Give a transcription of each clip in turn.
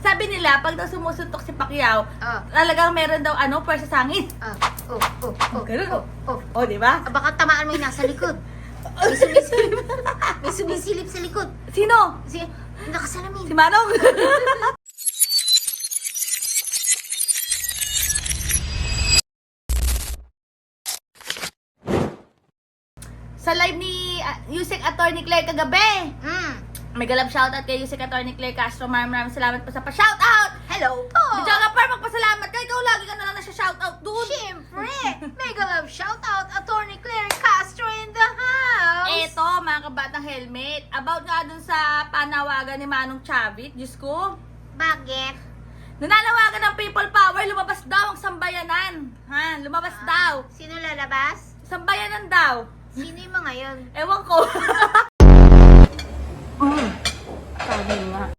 Sabi nila, pag daw sumusuntok si Pacquiao, talagang meron daw pwersa sa hangin. Ganun. Oh, di ba? Baka tamaan mo yung nasa likod. May sumisilip. May sumisilip sa likod. Sino? Si nakasalamin. Si Manong. Sa live ni Yusek Attorney Claire kagabi. May galap shoutout kay Yusek Attorney Claire Castro. Maraming salamat po sa pa-shoutout. Hello po! Diyan par magpasalamat ka. Ikaw lagi ka na lang nasa-shoutout doon. Siyempre! Mega love shoutout, Attorney Claire Castro in the house! Eto, mga kabatang helmet. About nga dun sa panawagan ni Manong Chavit. Diyos ko. Bakit? Nananawagan ng people power. Lumabas daw ang sambayanan. Ha? Lumabas daw. Sino lalabas? Sambayanan daw. Sino yung mga yun? Ewan ko. Sabi nga.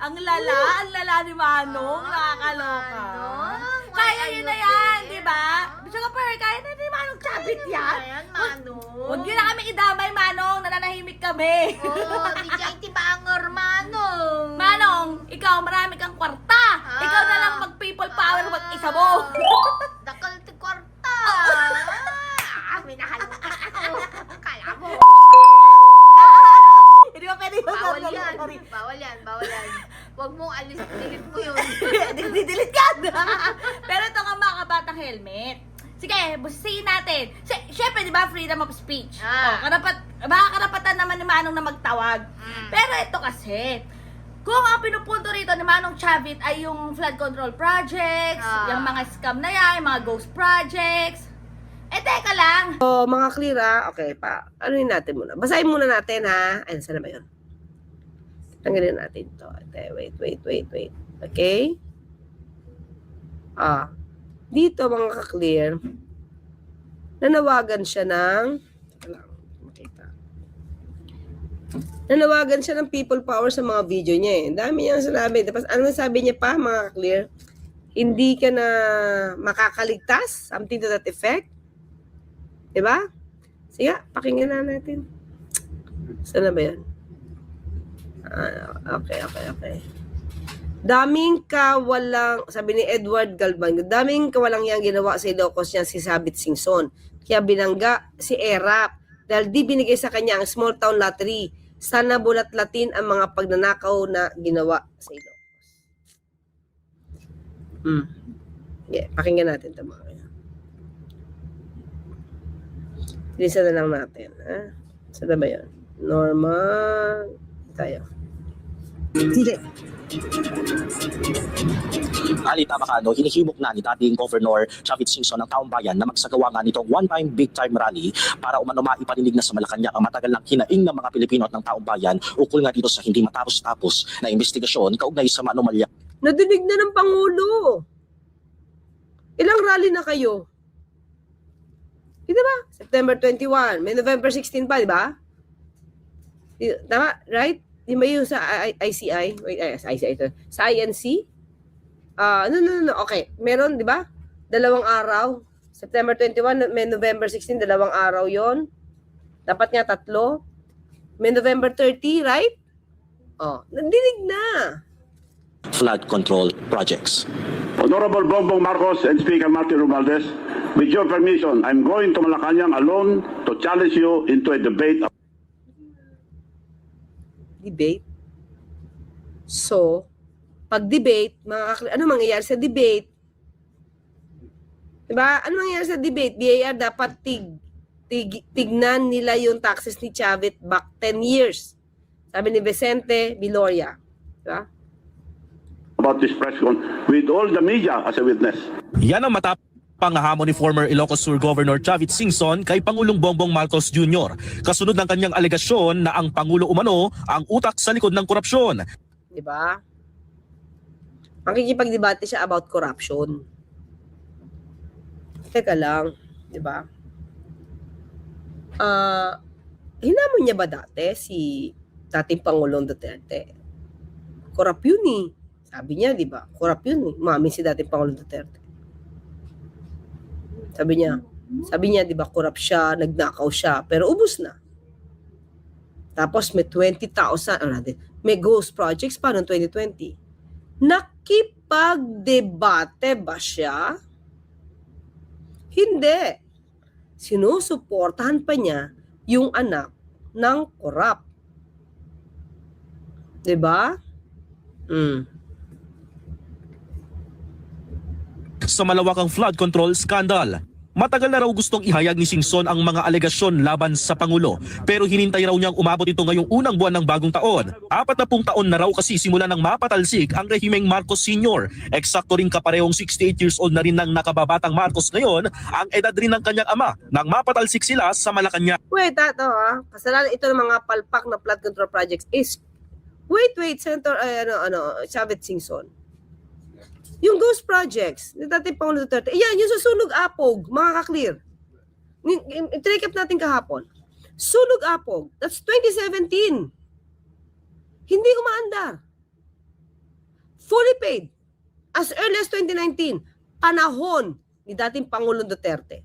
ang lala ni Manong. Nakakaloka. Manong? Kaya yun na yan, di ba? Ah. Bisa ka pa, kaya na ni Manong Chavit yan. Ayan, Manong. Huwag nyo na kami idamay, Manong. Nananahimik kami. Oh, di dyan tibangor, Manong. Manong, ikaw marami kang kwarta. Ikaw na lang mag-people power mag-isa mo. Dakal ti kwarta. Minahal mo ako. Kala mo. Hindi ba pwede yung Bawal yan. Bawal yan. Bawal yan. Huwag mong alis. Delete mo yun. Didelete ka. Pero ito nga mga kabatang helmet. Sige, busisin natin. Siyempre, di ba, freedom of speech. Baka karapatan naman ni Manong na magtawag. Pero ito kasi, kung ang pinupunto rito ni Manong Chavit ay yung flood control projects, yung mga scam na yan, yung mga ghost projects. Teka lang. So, mga clear okay pa. Ano yun natin muna? Basahin muna natin ha. Ayun, saan na ba yun? Tanggalin natin to. Wait. Okay? Dito mga ka-clear, nanawagan siya ng people power sa mga video niya eh. Dami niyang sinabi. Tapos ano sabi niya pa mga ka-clear? Hindi ka na makakaligtas? Something to that effect? Diba? Sige, pakinggan na natin. Saan na ba yan? Okay. Daming kawalang, sabi ni Edward Galban, daming kawalang yang ginawa sa Ilocos niya si Sabit Singson. Kaya binangga si Erap dahil di binigay sa kanya ang small town lottery. Sana bulat-latin ang mga pagnanakaw na ginawa sa Ilocos. Yeah, pakinggan natin ito mga. Lisa na lang natin. Saan na ba yan? Normal. Tayo. Hindi. Alita Macado, hinihimok na ni dating Governor Chavit Singson ng taong bayan na magsagawa nga nitong one-time big-time rally para umano maipaninig na sa Malacanang ang matagal ng hinaing ng mga Pilipino at ng taong bayan ukol nga dito sa hindi matapos-tapos na investigasyon kaugnay sa anomalya. Nadinig na ng Pangulo. Ilang rally na kayo? Di ba? September 21. May November 16 pa, di ba? Tama? Right? Di ba yung sa ICI? Wait, ICI ito. Sa INC? No. Okay. Meron, di ba? 2 araw. September 21, may November 16, 2 araw yon. Dapat nga 3. May November 30, right? Nandinig na. Flood control projects. Honorable Bongbong Marcos and Speaker Martin Romualdez, with your permission, I'm going to Malacanang alone to challenge you into a debate. Debate? So, pag-debate, ano mangyayari sa debate? Diba? Ano mangyayari sa debate? BIR dapat tignan nila yung taxes ni Chavit back 10 years. Sabi ni Vicente Viloria. Diba? About this press con with all the media as a witness. Yan ang matapang hamon ni former Ilocos Sur Governor Chavit Singson kay Pangulong Bongbong Marcos Jr. kasunod ng kanyang alegasyon na ang Pangulo umano ang utak sa likod ng korupsyon. Diba? Makikipagdebate siya about corruption. Teka lang, diba? Hinamon niya ba dati si dating Pangulong Duterte? Corrupt yun eh. Sabi niya, di ba? Corrupt yun eh. Umamin si dating Pangulong Duterte. Sabi niya, di ba, corrupt siya, nagnakaw siya, pero ubos na. Tapos may 20,000, may ghost projects pa noong 2020. Nakipagdebate ba siya? Hindi. Sinusuportahan pa niya yung anak ng korap. Diba? Sa malawakang flood control scandal. Matagal na raw gustong ihayag ni Singson ang mga alegasyon laban sa Pangulo, pero hinintay raw niyang umabot ito ngayong unang buwan ng bagong taon. 40 taon na raw kasi simula nang mapatalsik ang rehimeng Marcos Sr. Eksakto ring kaparehong 68 years old na rin ng nakababatang Marcos ngayon, ang edad rin ng kanyang ama nang mapatalsik sila sa Malacanang. Wait, kasalanan ito ng mga palpak na flood control projects is, wait, Senator, Chavez Singson. Yung ghost projects, ni dating Pangulo Duterte, yan, yung sa Sunog Apog, mga ka-clear. I-recap natin kahapon. Sunog Apog, that's 2017. Hindi umaandar. Fully paid. As early as 2019, panahon ni dating Pangulong Duterte.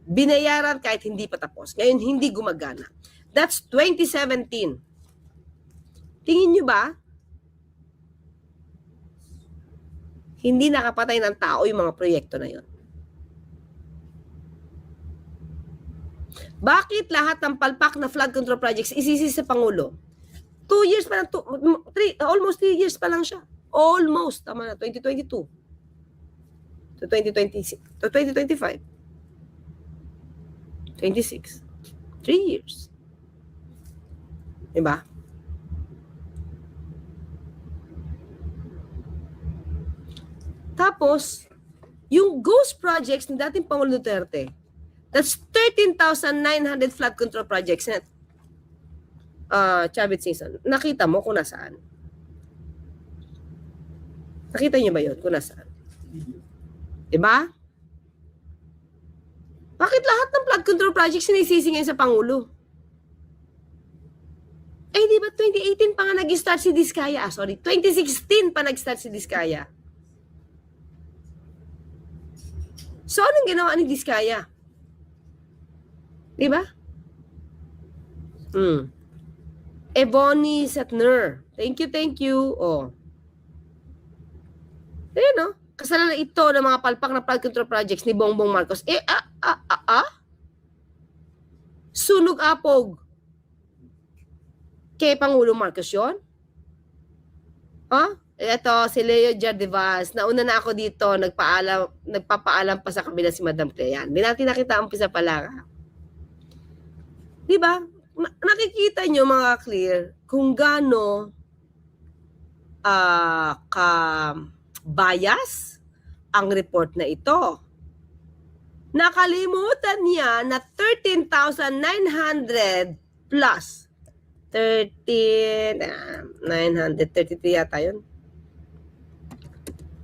Binayaran kahit hindi pa tapos. Ngayon, hindi gumagana. That's 2017. Tingin nyo ba? Hindi nakapatay ng tao yung mga proyekto na yon. Bakit lahat ng palpak na flood control projects isisi sa Pangulo? 2 years pa lang, almost 3 years pa lang siya. Almost, tama na, 2022. To 2026, to 2025. 26. 3 years. Diba? Tapos, yung ghost projects ng dating Pangulo Duterte, that's 13,900 flood control projects. Chavez Singson, nakita mo kung nasaan? Nakita niyo ba yun kung nasaan? Diba? Bakit lahat ng flood control projects sinisisi ngayon sa Pangulo? Eh, di ba 2018 pa nga nag-start si Diskaya? 2016 pa nag-start si Diskaya. So, anong ginawa ni Diskaya? Diba? Ebony Setner. Thank you. Oh. Ayan, no? Kasalanan ito ng mga palpak na flood control projects ni Bongbong Marcos. Sunog Apog. Kay Pangulong Marcos yun? Ito, si Leo Jardivas. Nauna na ako dito, nagpapaalam pa sa kabila si Madam Clean. Binati na kita ang pisa pala. Diba? Nakikita nyo mga clear kung gaano ka-bias ang report na ito. Nakalimutan niya na 13,900 plus 933 yata yun.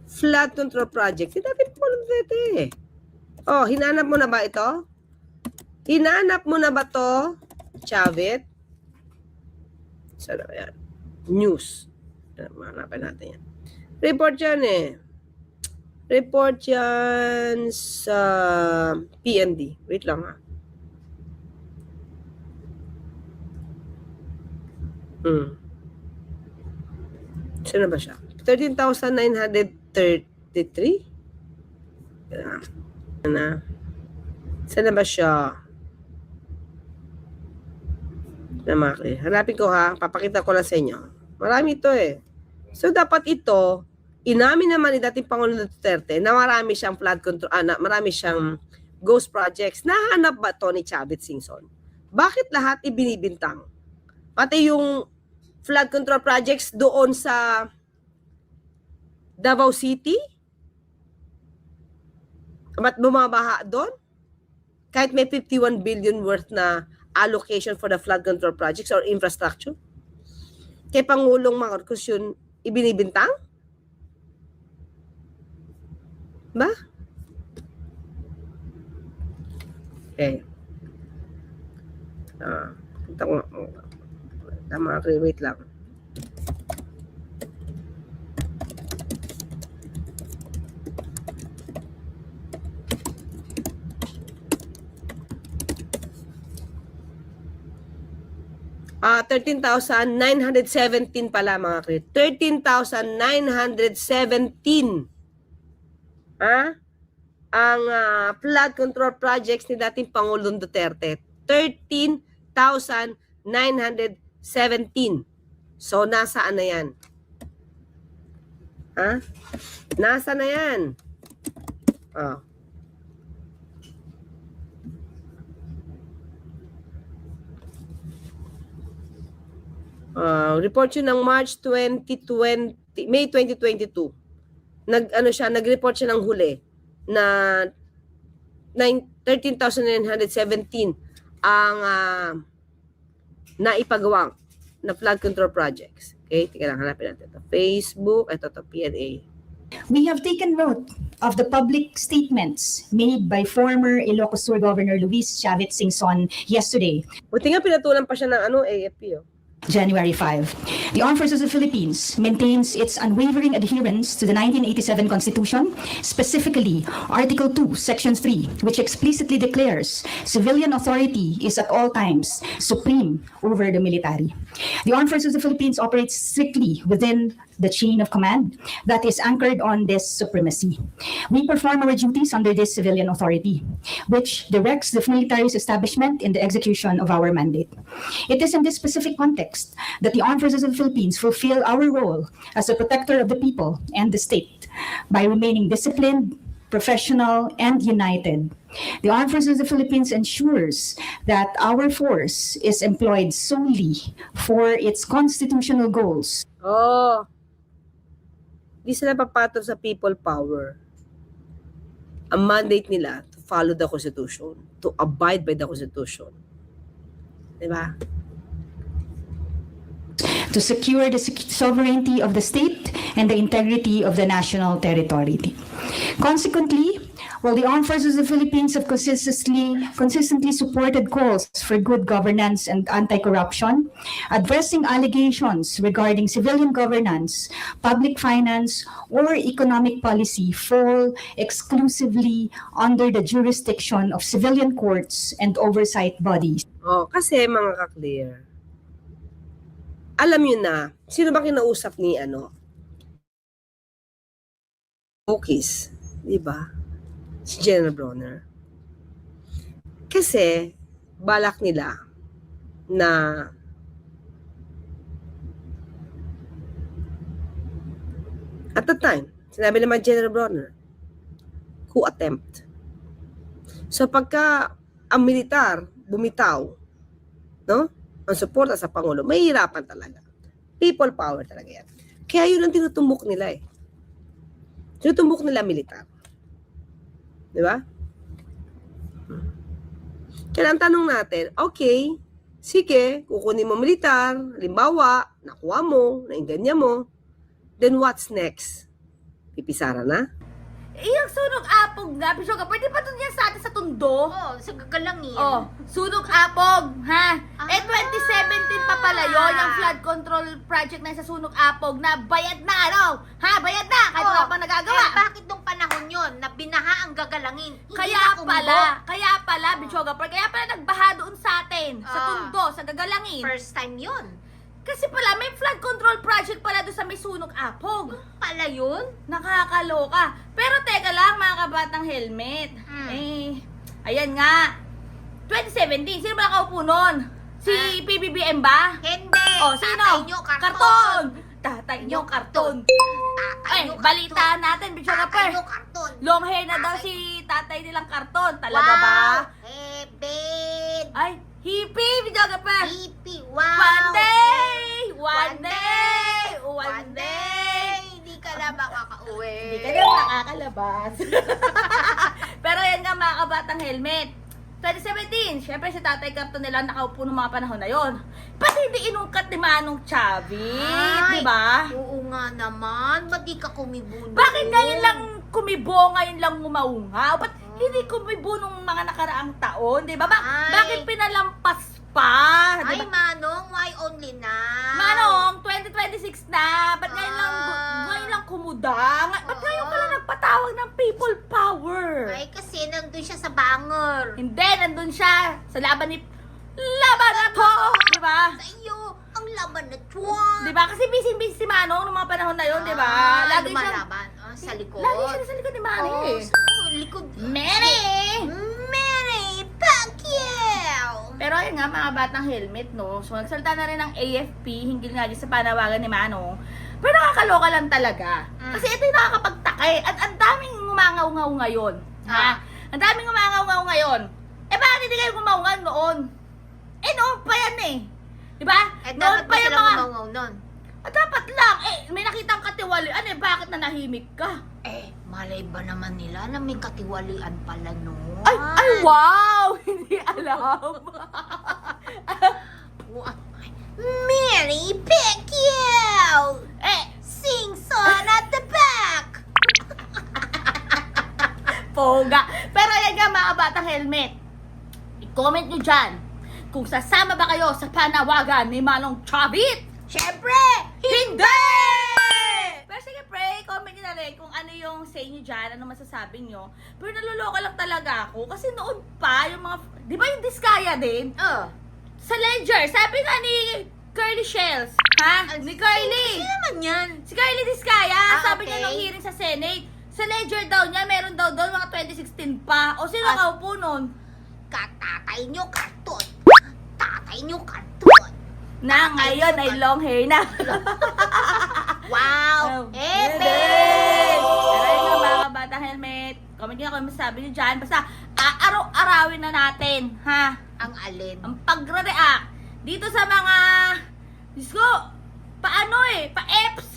Flood control project. Hindi natin po natin. Hinanap mo na ba ito? Hinanap mo na ba to, Chavez? Sana yan. News. Hanapin natin yan. Report yan Report yan sa PND. Wait lang ha. Saan ba siya? 13,933? Saan ba siya? Hanapin ko ha. Papakita ko lang sa inyo. Marami ito So, dapat ito, inamin naman ni dating Pangulong Duterte na marami siyang flood control, marami siyang ghost projects. Nahanap ba to ni Chavez Singson? Bakit lahat ibinibintang? Pati yung flood control projects doon sa Davao City? Ba't bumabaha doon? Kahit may 51 billion worth na allocation for the flood control projects or infrastructure? Kay Pangulong Marcos yun ibinibintang? Ba? Okay. Tama, wait lang. 13,917 pala mga clear. 13,917. Ang flood control projects ni dating Pangulong Duterte. 13,917. So, nasaan na yan? Nasa na yan? Oh. Report yun ng March 2020, May 2022. Nag-report siya ng huli na 13,917 ang naipagawang na flood control projects. Okay, tika lang, hanapin natin ito. Facebook, ito PNA. We have taken note of the public statements made by former Ilocos Sur Governor Luis Chavit Singson yesterday, Buti nga pinatulan pa siya ng AFP. January 5. The Armed Forces of the Philippines maintains its unwavering adherence to the 1987 Constitution, specifically Article 2, Section 3, which explicitly declares civilian authority is at all times supreme over the military. The Armed Forces of the Philippines operates strictly within the chain of command that is anchored on this supremacy. We perform our duties under this civilian authority, which directs the military's establishment in the execution of our mandate. It is in this specific context that the Armed Forces of the Philippines fulfill our role as a protector of the people and the state by remaining disciplined, professional, and united. The Armed Forces of the Philippines ensures that our force is employed solely for its constitutional goals. Di sila papatol sa people power. Ang mandate nila to follow the Constitution, to abide by the Constitution. Diba? To secure the sovereignty of the state and the integrity of the national territory. Consequently, while the Armed Forces of the Philippines have consistently supported calls for good governance and anti-corruption, addressing allegations regarding civilian governance, public finance, or economic policy fall exclusively under the jurisdiction of civilian courts and oversight bodies. Kasi mga ka-clear, alam nyo na, sino ba kinausap ni Okis, di ba? Si General Bronner. Kasi, balak nila na at the time, sinabi naman General Bronner, coup attempt. So, pagka ang militar bumitaw, no? Ang suporta sa Pangulo, mahihirapan talaga. People power talaga yan. Kaya yun ang tinutumbok nila eh. Tinutumbok nila militar. Di ba? Kaya ang tanong natin, okay, sige, kukunin mo militar, halimbawa, nakuha mo, nainganya mo, then what's next? Pipisara na? Yung sunog apog nga, Bishoga, pwede pa doon yan sa atin sa Tondo? Sa gagalangin. Sunog apog, ha? 2017 pa pala yun, yung flood control project na sa sunog apog na bayad na, bayad na, kahit wala pa nagagawa. Bakit nung panahon yun, na binaha ang gagalangin, hindi Kaya na pala, Bishoga, kaya pala nagbaha doon sa atin, sa Tondo, sa Gagalangin. First time yun. Kasi pala, may flood control project pala doon sa may sunog apog. Pala yun? Nakakaloka. Pero teka lang, mga kabatang helmet. Ayan nga. 2017, sino ba nakaupo nun? Si PBBM ba? Hindi. Sino? Tatay nyo, karton. Tatay nyo, karton. Tatay nyo, balita natin, Bichoga Tatay Per. nyo, karton. Long hair na daw si tatay nilang karton. Talaga ba? Heaven. Ay, hippie, Bichoga Per. Hippie. Wow. One day. Hindi ka na makakauwi. Hindi ka na makakalabas. Pero yan nga mga kabatang helmet. 2017, syempre si Tatay Karton nila nakaupo ng mga panahon na yon. Pati hindi inungkat ni Manong Chavit, di ba? Oo nga naman. Ba't di ka kumibo? Bakit ngayon lang kumibo, ngayon lang umaunga? O ba't hindi kumibo nung mga nakaraang taon, di ba? Bakit pinalampas pa? Ay, Diba? Manong, why only now? Manong, 2026 na. Ba't ngayon lang kumuda? Ba't ngayon ka lang nagpatawag ng people power? Ay, kasi nandun siya sa Bangor. Hindi, nandun siya sa laban ako, di ba? Sa iyo. laban na tuwan. Di ba? Kasi busy-busy si Manong nung mga panahon na yun, di ba? Lagi siya, lumalaban. Sa likod. lagi siya nasa likod ni Manny Oh, eh. sa likod. Mary! Manny Pacquiao! Pero ayun nga, mga batang helmet, no? So, nagsalita na rin ng AFP, hinggil nga dyan sa panawagan ni Manong. Pero nakakaloka lang talaga. Kasi ito yung nakakapagtakay. At ang daming umangaw-ngaw ngayon. Ha? Ang daming umangaw-ngaw ngayon. Eh, bakit hindi kayo gumawngaw noon? Eh, noon pa yan eh. Di ba? Eh, Noon dapat pa ba yung silang mga... umangaw nun? Ah, dapat lang. Eh, may nakitang katiwalian eh. Bakit nanahimik ka? Eh, malay ba naman nila na may katiwalian pala nun? Ay, wow! Hindi alam. Mary Pacquiao! Eh, Sing song at the back! poga. Pero yan nga mga batang helmet. I-comment nyo dyan kung sasama ba kayo sa panawagan ni Manong Chavit. Siyempre! Hindi! Pero sige, pre, comment nyo na rin kung ano yung say nyo dyan, ano masasabi nyo. Pero naluloka lang talaga ako kasi noon pa yung mga, di ba yung Diskaya din? Sa Ledger, sabi nga ni Curly Shells, ha? Ni Curly. Sino naman yan? Si Curly Diskaya, sabi okay. niya nung hearing sa Senate, sa Ledger daw niya, meron daw doon mga 2016 pa. O sino kaupo nun? Katatay nyo karton! Tatay nyo karton! Na ngayon ay long hair na. Wow! Epic! Pero yun nga mga batang helmet. Comment nyo na kung masasabi nyo dyan. Basta, aaraw-arawin na natin, ha? Ang alin? Ang pagre-react dito sa mga, Diyos ko, paano eh, pa-eps.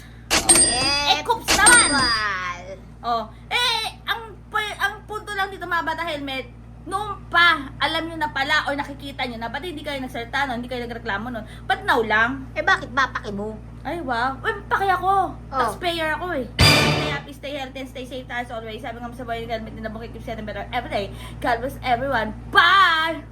Kups naman. Oh, ang punto lang dito mga bata helmet, noon pa, alam nyo na pala, o nakikita nyo na, ba't hindi kayo nagsalita nun, hindi kayo nagreklamo nun, ba't now lang? Eh bakit ba paki mo? Ay wow, paki ako, Oh. taxpayer ako eh. Stay happy, stay healthy, and stay safe as always. Sabi nga sa boy, helmet din na bukit, keep setting better every day. God bless everyone, bye!